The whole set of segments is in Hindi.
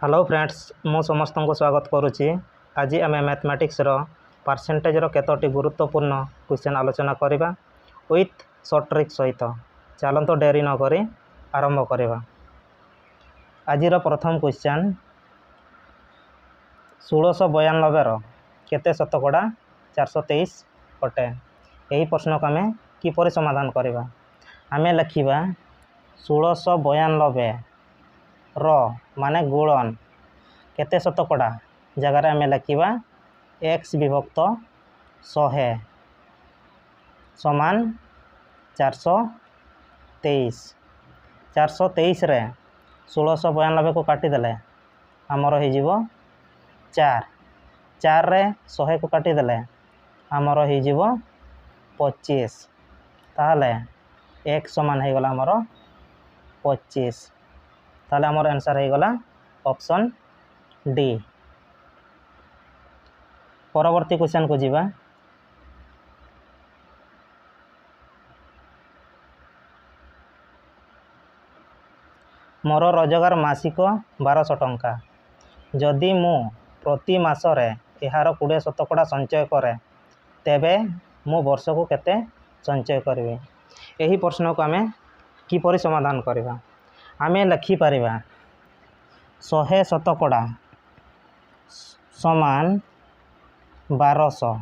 हेलो फ्रेंड्स मु समस्त को स्वागत करुच्ची। आज आम मैथमेटिक्स परसेंटेज केतोटी गुरुत्वपूर्ण क्वेश्चन आलोचना करवा विथ शॉर्ट ट्रिक सहित। चलते डेरी नक आरंभ करवा। आज प्रथम क्वेश्चन 1692 केते शतकड़ा 423 अटे। यही प्रश्न को आम किपर समाधान करवा। आम लिखा 1692 माने गुणन केते शतकड़ा जगार आम लिखा x विभक्त 100 समान 423। 423 रे 1692 को काटिदेले आमर हो 4 4 रे 100 को काटिदेले आमर हो 25। ताहले x समान हो गला आमर 25। ताहले आमर आंसर हो गला ऑप्शन डी। परवर्ती क्वेश्चन को जीवा। मोर रोजगार मासिक 1200 टंका। जदि मु प्रति मासरे यार 20 शतकड़ा संचय करे तेबे मु वर्ष को केते संचय करी। यही प्रश्न को आम किपरि समाधान करवा। आम लिखिपर 100 शतकड़ा समान 1200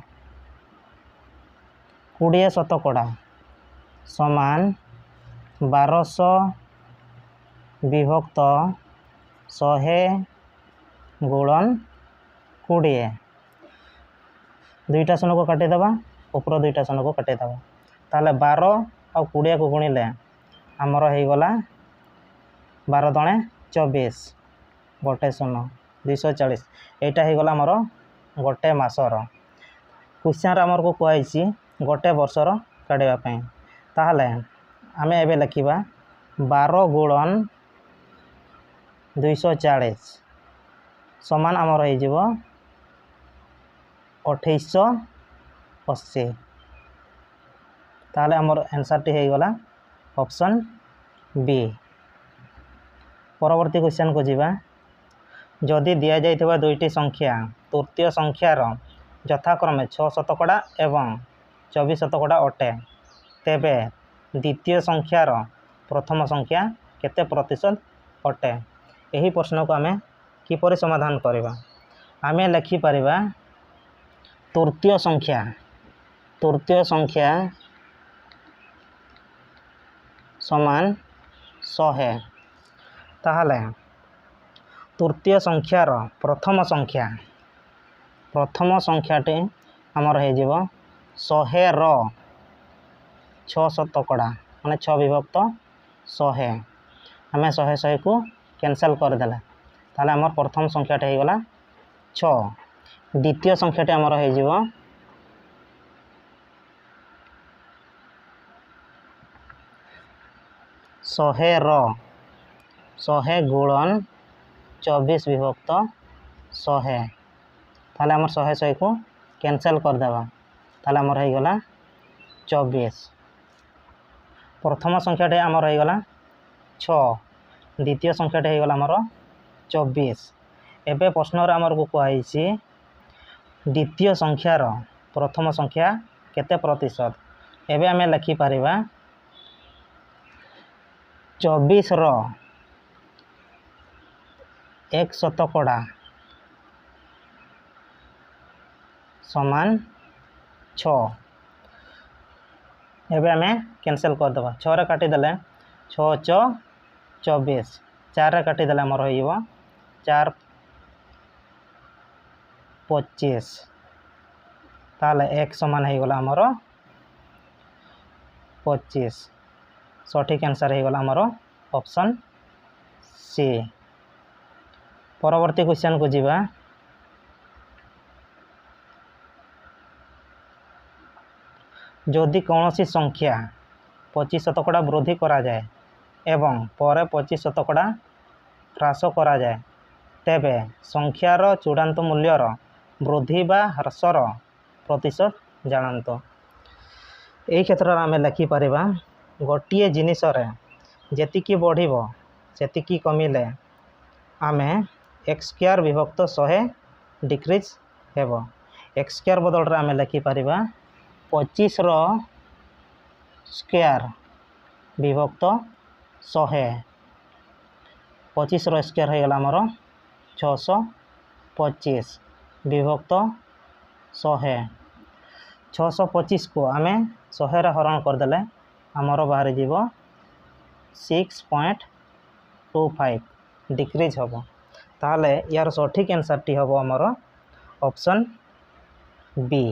20 शतकड़ा समान 1200 विभक्त 100 गुणन 20। दुईटा शून्य को काटिदेवा ऊपर दुईटा शून्य को काटिदेवा। ताहले 12 और 20 को गुणिले आमर हो गला 12 दणे 24 गोटे शून्य 240। यहाँ हो गला आमर गोटे मासर। क्वेश्चन आमर को कहुई गोटे वर्षर काढ़ापी। ताहले आम एबे लिखा 12 गुणन 240 समान आमर हो 2880। ताहले आमर आंसर टी हो गला ऑप्शन बी। परवर्ती क्वेश्चन को जीवा। जदि दि जाइथिबा दुईटी संख्या तृतीय संख्यार यथाक्रमे 6 शतकड़ा एवं 24 शतकड़ा अटे तेबे द्वितीय संख्यार प्रथम संख्या केते प्रतिशत अटे। यही प्रश्न को आम किपरि समाधान करवा। आम लिखिपर तृतीय संख्या समान 100। ताहले तृतीय संख्यार प्रथम संख्याटी आमर हो 100 रो 6 शतकड़ा माने 6 विभक्त 100। आम 100 को कैंसल करदेले ताहले आमर प्रथम संख्याटी हो गला 6। द्वितीय संख्याटी आमर हो 100 रो 100 गुणन 24 विभक्त 100। ताहले आमर 100 को कैंसल करदेवा ताहले आमर हो गला 24। प्रथम संख्याटी आमर हो गला 6 द्वितीय संख्याटी हो गला आमर 24। एबे प्रश्न आमर को कहुई द्वितीय संख्यार प्रथम संख्या केते प्रतिशत। एबे आम लिखिपर 24 रो 1 शतकड़ा समान 6। एबे आम कैंसल करदेवा 6 रे काटिदेले 6 × 24 4 रे काटिदेले आमर हो 4 25। ताहले 1 समान हो गला आमर 25। सठिक आंसर हो गला आमर ऑप्शन सी। परवर्ती क्वेश्चन को जीवा। जदि कौनसी संख्या 25 शतकड़ा वृद्धि करा जाए एवं पर 25 शतकड़ा ह्रास करा जाए तेबे संख्यार चूड़ांत मूल्यर वृद्धि बा ह्रासर प्रतिशत जानत। यही क्षेत्र में आम लिखिपर गोटे जिनिस जेतिकी बढ़िबो सेतिकी कमिले आमे एक्स स्क्वायर विभक्त 100 डिक्रिज हेब एक्स स्क्वायर बदल रे आमे लिखि परिबा 25 रो स्क्वायर विभक्त 100 25 रो स्क्वायर हो गला हमर 625 विभक्त 100 625 को आमे 100 रे हरण कर देले हमर बाहर जीवो 6.25 डिक्रिज होबो ताले यार सठिक आंसर टी होबो हमर ऑप्शन बी।